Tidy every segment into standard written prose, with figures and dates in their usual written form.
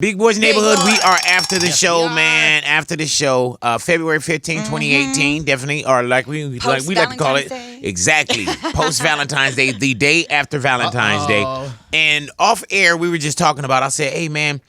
Big Boys Neighborhood, we are after the show, man. After the show, February 15, 2018, definitely, or like we like to call it, exactly, post Valentine's Day, the day after Valentine's Day. And off air, we were just talking about. I said, "Hey, man,"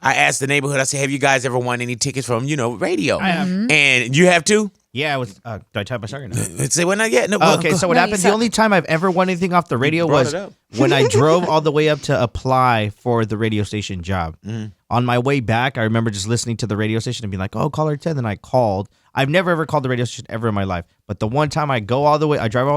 I asked the neighborhood. I said, "Have you guys ever won any tickets from radio?" I have. And you have too. Yeah, it was. Do I type my second? Say, well, not yet. No, okay, so what happened? The only time I've ever won anything off the radio was when I drove all the way up to apply for the radio station job. On my way back, I remember just listening to the radio station and being like, "Oh, caller 10." Then I called. I've never ever called the radio station ever in my life, but the one time I drive all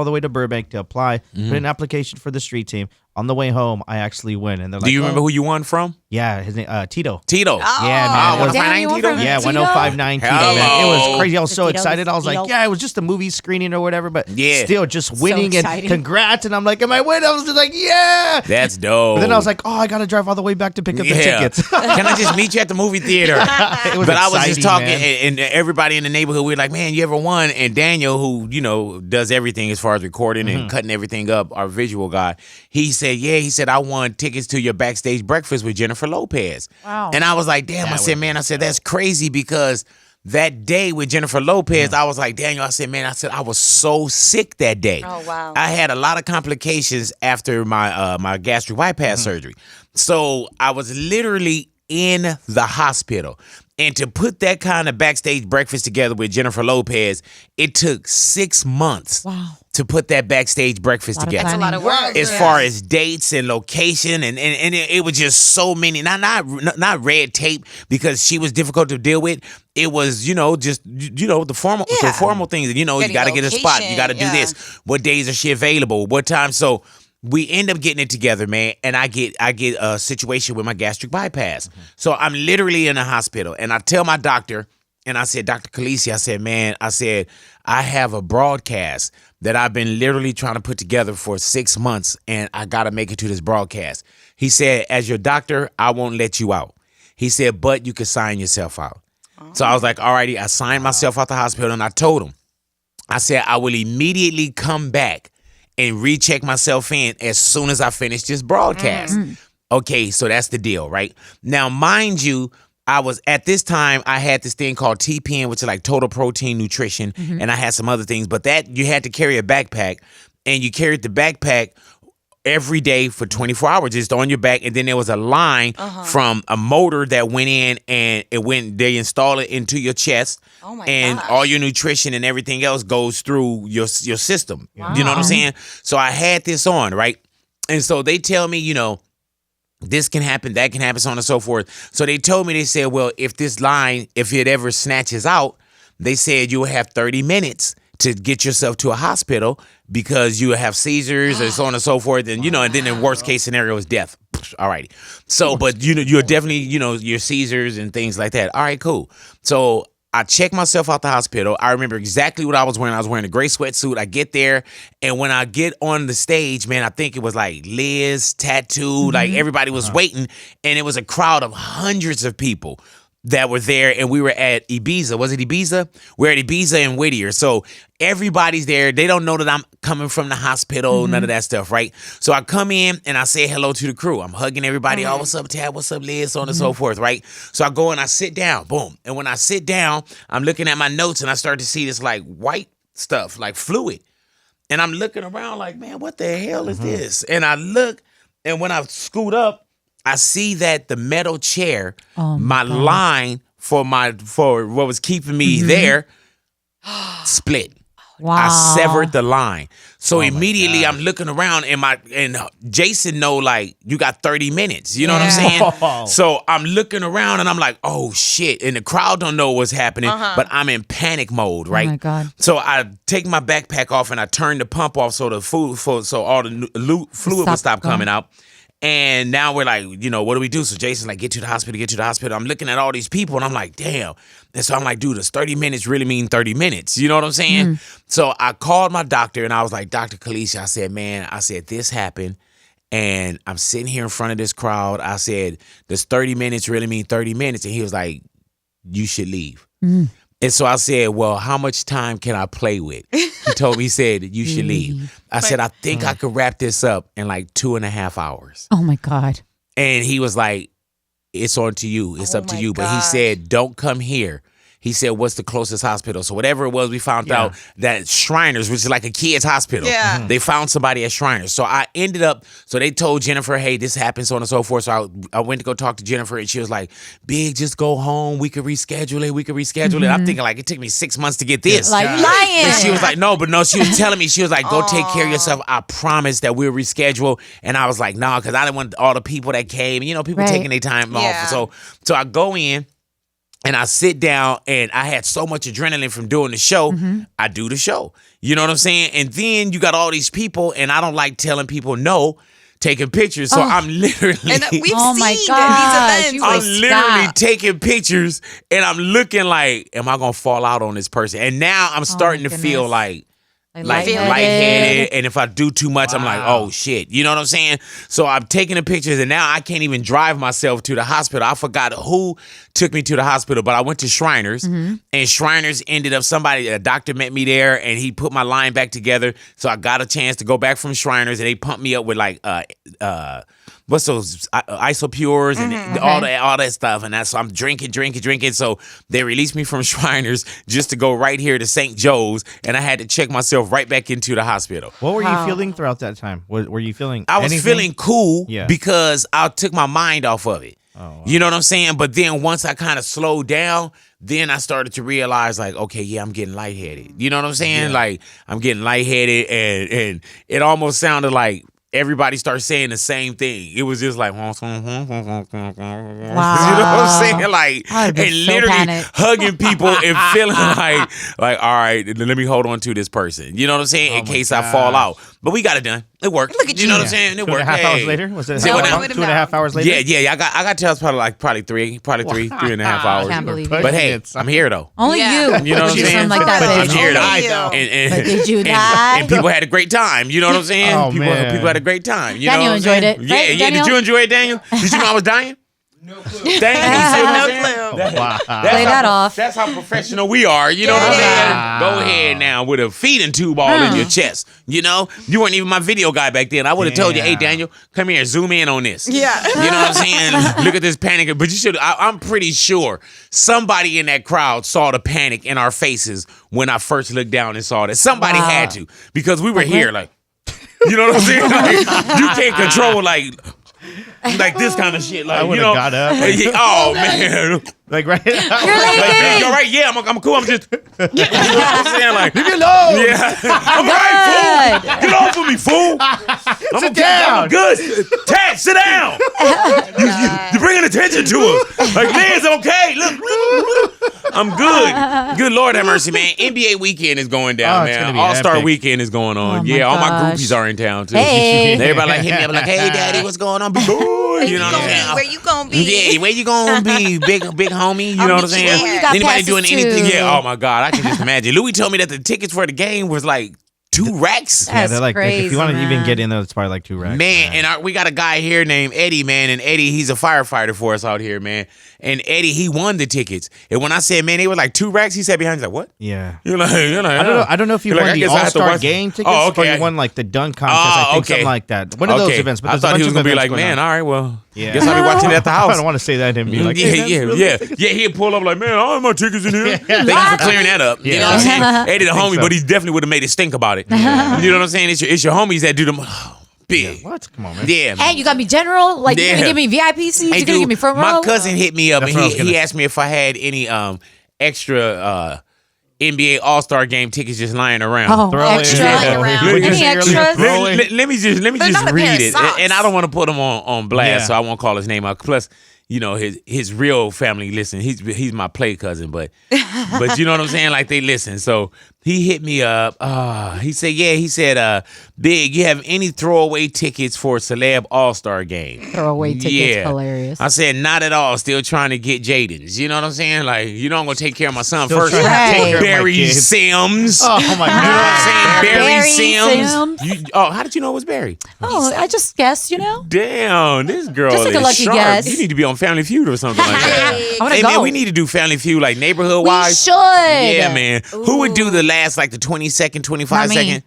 the way to Burbank to apply, put in an application for the street team. On the way home, I actually win, and they're like, "Do you remember who you won from?" Yeah, his name Tito. Yeah, man. 1059 Tito. Yeah, 1059 Tito. Man. It was crazy. I was so excited. I was like, "Yeah, it was just a movie screening or whatever," but still just winning and congrats. And I'm like, "Am I winning?" I was just like, "Yeah, that's dope." But then I was like, "Oh, I gotta drive all the way back to pick up the tickets." Can I just meet you at the movie theater? It was but I was just talking, man. and everybody in the neighborhood, we were like, "Man, you ever won?" And Daniel, who does everything as far as recording and cutting everything up, our visual guy, he said, "Yeah," he said, "I won tickets to your backstage breakfast with Bennifer Lopez." Wow. And I was like, "Damn!" I said, "Man," I said, "That's crazy," because that day with Bennifer Lopez, I was like, Daniel, I said, "Man," I said, "I was so sick that day." Oh, wow. I had a lot of complications after my my gastric bypass surgery. So I was literally in the hospital. And to put that kind of backstage breakfast together with Bennifer Lopez, it took 6 months to put that backstage breakfast together. That's a lot of work. As far as dates and location, and it was just so many, not red tape because she was difficult to deal with. It was, just the formal things. You got to get a spot. You got to do this. What days is she available? What time? So we end up getting it together, man, and I get a situation with my gastric bypass. So I'm literally in a hospital, and I tell my doctor, and I said, "Dr. Khaleesi," I said, "Man," I said, "I have a broadcast that I've been literally trying to put together for 6 months, and I got to make it to this broadcast." He said, "As your doctor, I won't let you out." He said, "But you could sign yourself out." So I was like, all righty. I signed myself out the hospital, and I told him, I said, "I will immediately come back and recheck myself in as soon as I finish this broadcast." Okay, so that's the deal, right? Now, mind you, I was at this time, I had this thing called TPN, which is like total protein nutrition, and I had some other things, but that you had to carry a backpack, and you carried the backpack every day for 24 hours just on your back, and then there was a line from a motor that went in, and they install it into your chest. Oh my and gosh. all your nutrition and everything else goes through your system. Wow. You know what I'm saying? So I had this on, right? And so they tell me, this can happen, that can happen, so on and so forth. So they told me, they said, well, if it ever snatches out, they said you will have 30 minutes to get yourself to a hospital because you will have seizures and so on and so forth. And, and then the worst case scenario is death. All righty. So, but, you're definitely, your seizures and things like that. All right, cool. So I checked myself out the hospital. I remember exactly what I was wearing. I was wearing a gray sweatsuit. I get there, and when I get on the stage, man, I think it was like Liz, Tattoo, like everybody was waiting, and it was a crowd of hundreds of people that were there, and we were at Ibiza. Was it Ibiza? We're at Ibiza in Whittier. So everybody's there. They don't know that I'm coming from the hospital, none of that stuff, right? So I come in, and I say hello to the crew. I'm hugging everybody. Oh, what's up, Tab? What's up, Liz? So on and so forth, right? So I go and I sit down. Boom. And when I sit down, I'm looking at my notes, and I start to see this like white stuff, like fluid. And I'm looking around like, man, what the hell is this? And I look, and when I scoot up, I see that the metal chair, my line for what was keeping me there, split. Wow. I severed the line. So immediately I'm looking around, and Jason know, like, you got 30 minutes. You know what I'm saying? So I'm looking around, and I'm like, oh shit. And the crowd don't know what's happening, but I'm in panic mode, right? Oh my God. So I take my backpack off, and I turn the pump off so all the fluid would stop coming out. And now we're like, what do we do? So Jason's like, get to the hospital. I'm looking at all these people, and I'm like, damn. And so I'm like, dude, does 30 minutes really mean 30 minutes? You know what I'm saying? So I called my doctor, and I was like, Dr. Khaleesi, I said, man, this happened, and I'm sitting here in front of this crowd. I said, does 30 minutes really mean 30 minutes? And he was like, you should leave. And so I said, well, how much time can I play with? He told me, he said, you should leave. I said, I think I could wrap this up in like 2.5 hours. Oh, my God. And he was like, it's on to you. It's up to you. But he gosh. said, don't come here. He said, what's the closest hospital? So whatever it was, we found out that Shriners, which is like a kid's hospital, they found somebody at Shriners. So I ended up, so they told Jennifer, hey, this happened, so on and so forth. So I went to go talk to Jennifer, and she was like, Big, just go home. We could reschedule it. I'm thinking like, it took me 6 months to get this. Like lying. And she was like, no, she was telling me, she was like, go take care of yourself. I promise that we'll reschedule. And I was like, nah, because I didn't want all the people that came, people taking their time off. So I go in. And I sit down, and I had so much adrenaline from doing the show. I do the show. You know what I'm saying? And then you got all these people, and I don't like telling people no, taking pictures. So I'm literally... And we've Oh my seen gosh, these you events. I'm literally taking pictures, and I'm looking like, am I going to fall out on this person? And now I'm starting to feel like lightheaded, and if I do too much, I'm like, oh shit, you know what I'm saying? So I'm taking the pictures, and now I can't even drive myself to the hospital. I forgot who took me to the hospital, but I went to Shriners, and Shriners ended up a doctor met me there, and he put my line back together, so I got a chance to go back from Shriners, and they pumped me up with like what's those isopures and all that stuff, and so I'm drinking. So they released me from Shriners just to go right here to St. Joe's, and I had to check myself right back into the hospital. What were you feeling throughout that time? Were you feeling? I was feeling cool because I took my mind off of it. Oh, wow. You know what I'm saying? But then once I kind of slowed down, then I started to realize like, okay, yeah, I'm getting lightheaded. You know what I'm saying? Yeah. Like I'm getting lightheaded, and it almost sounded like everybody started saying the same thing. It was just like, wow. You know what I'm saying? Like, and literally hugging people and feeling like, all right, let me hold on to this person. You know what I'm saying? In case I fall out. But we got it done. It worked. Look at you know what I'm saying? It worked. 2.5 hours later? Was it 2.5 hours later? Yeah. I got to probably three and a half hours. Can't believe but hey, I'm here though. Only you. You know what I'm saying? Like that, I'm baby. here though. But did you die? And people had a great time. You know what I'm saying? Oh, people had a great time. You Daniel know what I'm enjoyed saying? it. Right, Yeah. Did you enjoy it, Daniel? Did you know I was dying? No clue. Dang, No clue. Wow. Play that off. That's how professional we are. You know what I'm saying? Go ahead now with a feeding tube all in your chest. You know? You weren't even my video guy back then. I would have told you, hey, Daniel, come here, zoom in on this. Yeah. You know what I'm saying? Look at this panic. But you should, I'm pretty sure somebody in that crowd saw the panic in our faces when I first looked down and saw that. Somebody had to, because we were here like, you know what I'm saying? Like, you can't control like this kind of shit. Like, I would you have know, got up. oh man. Like right. You're leaving. You're right. Yeah, I'm cool. I'm just. You know what I'm saying? Like, Leave me alone. yeah. I'm right, fool. Get off of me, fool. Sit down. I'm good. Tat, sit down. You're bringing attention to us. Like, Liz, okay. Look. I'm good. Good Lord have mercy, man. NBA weekend is going down, it's gonna man. be All-Star epic. weekend is going on. Oh, Yeah, my all my gosh. groupies are in town, too. Hey. Everybody like hit me up like, hey, daddy, what's going on? Boy, you know what I'm saying? Where you gonna be? Yeah, where you gonna be, big homie? You know what I'm saying? You got Anybody passes doing too. anything? Yeah. Oh my God, I can just imagine. Louis told me that the tickets for the game was like 2 racks. Yeah, they're like crazy, if you want to even man. get in there, it's probably like 2 racks. Man, and we got a guy here named Eddie, man, and Eddie, he's a firefighter for us out here, man. And Eddie, he won the tickets. And when I said, man, they were like 2 racks, he sat behind, he's like, what? Yeah. You're like, I don't know if you You're like, won I the guess I have to All-Star watch- game tickets Oh, okay. or you won like the dunk contest, I think, something like that. One of those events. But I there's a thought he bunch was of gonna be events like, going man, on. all right, well, Yeah. guess I'll be watching it at the I house. don't want to say that and be like, hey, that's really Yeah, he'd pull up like, man, all my tickets in here. Thank you for clearing that up. You know what I'm saying? Eddie the homie, so. but he definitely would have made it stink about it. You know what I'm saying? It's your homies that do them. Big. What? Come on, man. Yeah. And you got me general? Like, you're going to give me VIP seats? Hey, You're going to dude, give me front row? my cousin hit me up That's and what I was he gonna asked me if I had any extra NBA All-Star game tickets just lying around. Oh, Throw it extra? in. Around. Would you Any say earlier, extras? throw it? Let me just They're not a pair read of it, socks. and I don't want to put him on blast, Yeah. so I won't call his name out. Plus, you know his real family listen. He's my play cousin, but you know what I'm saying? Like they listen. So he hit me up. He said, yeah. He said, Big, you have any throwaway tickets for Celeb All-Star game? Throwaway tickets, Yeah. hilarious. I said, not at all. Still trying to get Jaden's. You know what I'm saying? Like, you know I'm gonna take care of my son Still first. trying to take care of my Barry kids. Sims. Oh my You know what I'm God. saying? Barry Barry Sims. Sims. How did you know it was Barry? Oh, I just guessed, you know? Damn, this girl Just like is a lucky sharp. guess. You need to be on Family Feud or something like that. Hey, I want to Hey go. man, we need to do Family Feud like neighborhood We wise. should. Yeah, man. Who would do the last like the 20-second, 25-second?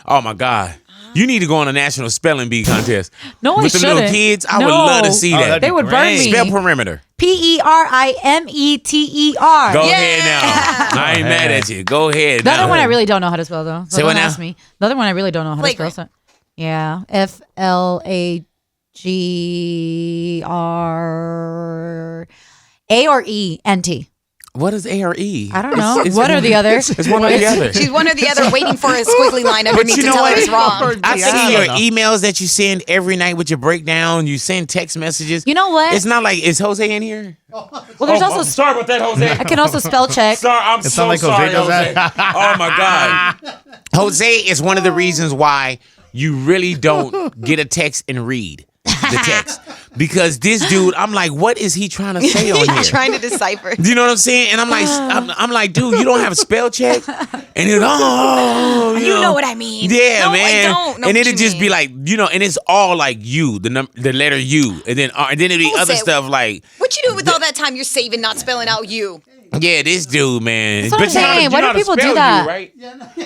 Oh my God. You need to go on a national spelling bee contest. No, I with the shouldn't. little kids. I would No. love to see that. that'd be They would burn me. Spell perimeter. Perimeter. Go ahead now. I ain't mad at you. Go ahead. The other now. one I really don't know how to spell though. So Say what don't now? ask me. The other one I really don't know how to spell. Flagrant. So, yeah, FLAGR A or E NT. What is A or E? I don't know. It's What are the others? It's one or the other. She's one or the other, waiting for a squiggly line underneath you to know tell what? her it's wrong. I Yeah, see I your don't know. emails that you send every night with your breakdown. You send text messages. You know what? It's not like, is Jose in here? Well, there's also sorry about that, Jose. I can also spell check. Sorry, I'm It sound like Jose does that? Oh my God. Jose is one of the reasons why you really don't get a text and read the text. Because this dude, I'm like, what is he trying to say on here? Trying to decipher. Do you know what I'm saying? And I'm like, I'm like, dude, you don't have a spell check? And he's You know what I mean. Yeah, No, man. I don't know and what it'd you just be mean. like, and it's all like U, the letter U, and then it'd be other Jose, stuff like, What you do with all that time you're saving not spelling out you? yeah, this dude, man. That's what I'm you know how to- saying. Why you know do how to people do spell that? U, right?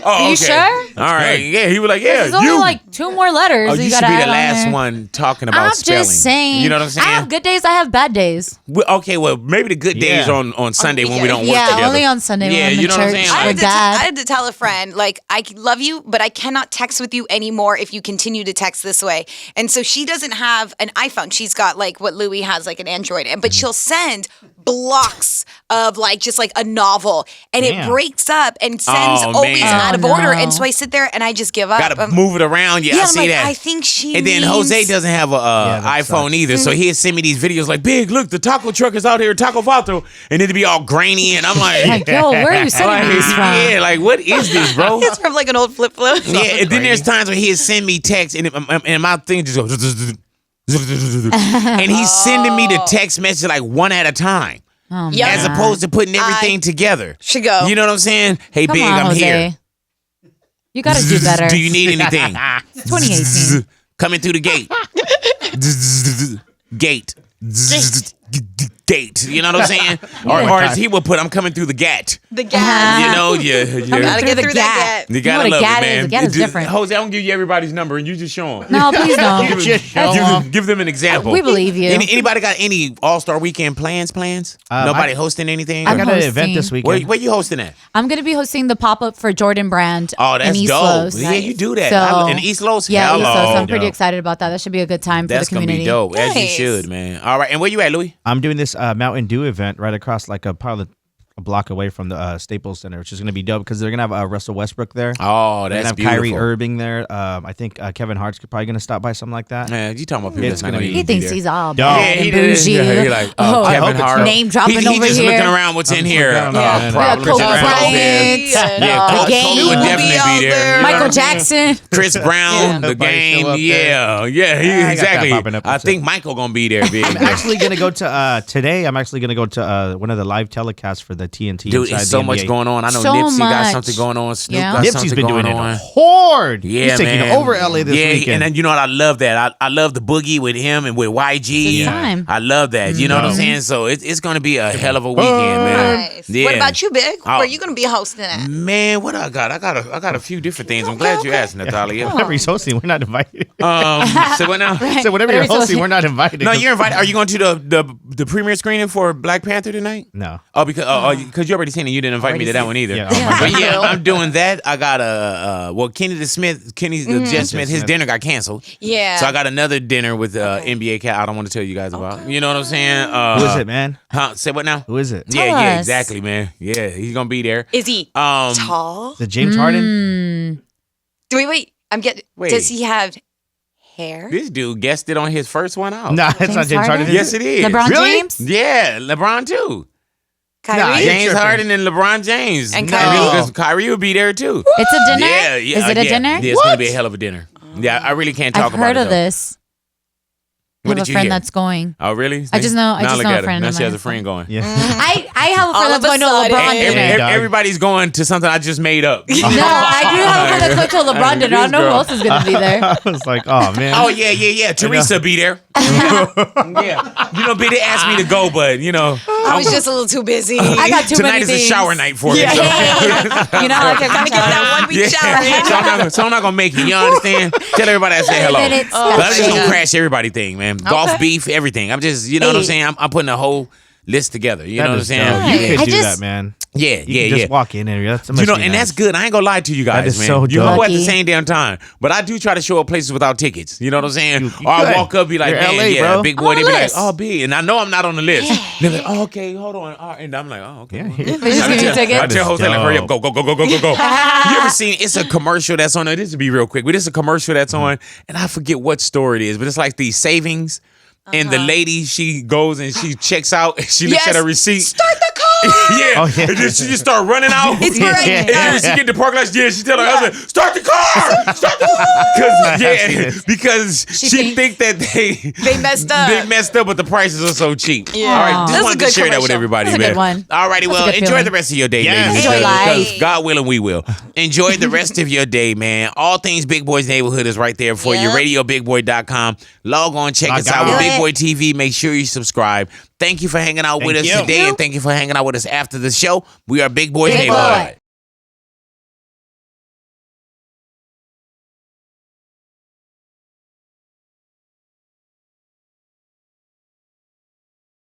Oh, Are you okay. sure? All right. Yeah, he was like, yeah, There's only you. like 2 more letters. Oh, you should gotta be the add on last there. one talking about I'm spelling. just saying. You know what I'm saying? I have good days. I have bad days. Okay, well, maybe the good days Yeah. on Sunday when we don't work Yeah, together. only on Sunday when Yeah, I'm in you know what I'm church. saying? I Like, had, Or to dad. I had to tell a friend, like, I love you, but I cannot text with you anymore if you continue to text this way. And so she doesn't have an iPhone. She's got like what Louis has, like an Android. But she'll send blocks of like just like a novel, and it Damn. breaks up and sends Oh, always man. out of Oh, order. no. And so I sit there and I just give up. Gotta move it around. Yeah, Yeah, I I'm see like, that. I think she And then means- Jose doesn't have a that iPhone sucks. either, so he'd send me these videos like, "Big, look, the taco truck is out here, Taco Vato," and it'd be all grainy, and I'm like, Like, yo, where are you sending these from? yeah, like what is this, bro? It's from like an old flip phone. Yeah, and then there's times when he'd send me texts, and my thing just goes, and he's sending me the text message like one at a time, Yep. as opposed to putting everything together. Should go. You know what I'm saying? Hey, Come Big, on, I'm Jose. here. You gotta do better. Do you need anything? It's 2018. Coming through the gate. Gate. Gate. You know what I'm saying? Or as he would put, I'm coming through the gat. The gas. You know, Gotta through get the through gap. that you gap. gotta You know love what a gat it, is? man. A gat is different. Jose, I'm gonna give you everybody's number and you just show them. No, please don't. Give them an example. We believe you. Anybody got any All-Star Weekend plans? Nobody hosting anything? I I'm got an hosting. event this Where weekend. you hosting at? I'm gonna be hosting the pop-up for Jordan Brand. Oh, that's in East dope. Los. Yeah, you do that. So, In East Los? Yeah, East Los. Hello. I'm pretty Dope. excited about that. That should be a good time That's for the gonna community. be dope, as you Nice. should, man. All right, and where you at, Louis? I'm doing this Mountain Dew event right across like probably a block away from the Staples Center, which is going to be dope because they're going to have Russell Westbrook there. Oh, They're that's gonna have Kyrie beautiful. Irving there. I think Kevin Hart's probably going to stop by, something like that. Man, you talking about people It's that's not gonna gonna be- He thinks he's all Yeah, bad he and did. bougie. Yeah, he like, Oh, I hope Kevin it's Hart. dope. Name dropping He over just here. looking around what's in here. looking around, man. Probably Kobe Jennifer Bryant. Lopez. Yeah, The Kobe game would will be definitely out be there. there. You know Michael what I'm saying? Jackson. Chris Brown, the Everybody show game. up there. Yeah, he, I got that exactly. popping up I and think stuff. Michael gonna be there, big. I'm actually going to go to today. I'm actually going to go to one of the live telecasts for the TNT. Dude, inside it's so the much NBA. going on. I know So Nipsey got much. something going on. Snoop Yeah. got Nipsey's something been going doing on. it hard. Yeah, He's taking man. over LA this weekend. And then you know what? I love that. I love the boogie with him and with YG. It's time. I love that. You know what I'm saying? So it's gonna be a hell of a weekend, man. Nice. Yeah. What about you, Big? Oh. Where are you going to be hosting at? Man, what I got? I got a few different things. I'm glad you asked, Natalia. Whenever he's hosting, we're not invited. So what now? So whenever you're hosting, we're not invited. No, you're invited. Are you going to the premiere screening for Black Panther tonight? No. Oh, because you already seen it. You didn't invite me to that one either. Yeah, oh my But yeah, I'm doing that. I got Kenny Jet Smith, his dinner got canceled. Yeah. So I got another dinner with NBA cat. I don't want to tell you guys about. You know what I'm saying? Who is it, man? Huh? Say what now? Who is it? Yeah, Tell yeah, us. exactly, man. Yeah, he's gonna be there. Is he Um, tall? The James Harden? Wait. I'm getting. Wait. Does he have hair? This dude guessed it on his first one out. No, it's not James James Harden. Harden? Yes, it is. LeBron Really? James. Yeah, LeBron too. Kyrie? Nah, James tripping. Harden and LeBron James. And No, Kyrie? because Kyrie will be there too. It's a dinner. Yeah, yeah. Is it a yeah. dinner? Yeah, it's gonna be a hell of a dinner. Yeah, I really can't talk I've about heard it. of though. this. I What have did a you friend hear? that's going. Oh, really? I just know- I Now just look know a at her. friend Now of she has mine. a friend going. Yeah. I have a All friend of that's a going to a sudden. LeBron dinner. Every- dog. Everybody's going to something I just made up. No, I do have a friend that's going to a LeBron dinner. I don't know who else is going to be there. I was like, oh, man. Oh yeah. Teresa be there. Yeah. You know, Biddy asked me to go, but you know, I was just a little too busy. I got too Tonight many is things. a shower night for me. You know, I like to Gotta get that 1 week shower. So I'm not gonna make it. You understand? Tell everybody I say hello. Minutes. But I'm just gonna yeah. crash everybody thing, man. Golf, beef, everything. I'm just, you know what I'm saying? I'm putting a whole list together. You know what I'm saying? You Yeah. could I do just- that, man. Yeah, You can just walk in and that's You know, and that's good. I ain't gonna lie to you guys, is man. so You know dope. at the same damn time. But I do try to show up places without tickets. You know what I'm saying? You Or I could. walk up, be like, You're man, LA, yeah, bro. big I'm boy. on They the be like, list. oh, B. And I know I'm not on the list. They're like, oh, okay, hold on. All right. And I'm like, oh, okay. Yeah. They just give you tickets. I tell Jose, like, hurry up, go. You ever seen, it's a commercial that's on there. This will be real quick, but it's a commercial that's on, and I forget what store it is, but it's like these savings. And the lady, she goes and she checks out and she looks at her receipt. Start the car. Yeah. Oh, yeah. And then she just start running out. It's right. And then when she get to the parking lot, she tell her husband, start the car! Start the car! Because she think that They messed up. They messed up, but the prices are so cheap. Yeah. All right, That's just a wanted to good share that with commercial. everybody, That's a man. good one. All righty, well, That's a good enjoy feeling. the rest of your day, Yes. ladies. Enjoy life. Because God willing, we will. Enjoy the rest of your day, man. All things Big Boy's Neighborhood is right there for you. Yep. RadioBigBoy.com. Log on, check Log us out with on. Big Boy TV. Make sure you subscribe. Thank you for hanging out with us Thank you. today, and thank you for hanging out with us after the show. We are Big Boy's Big Neighborhood. Boy.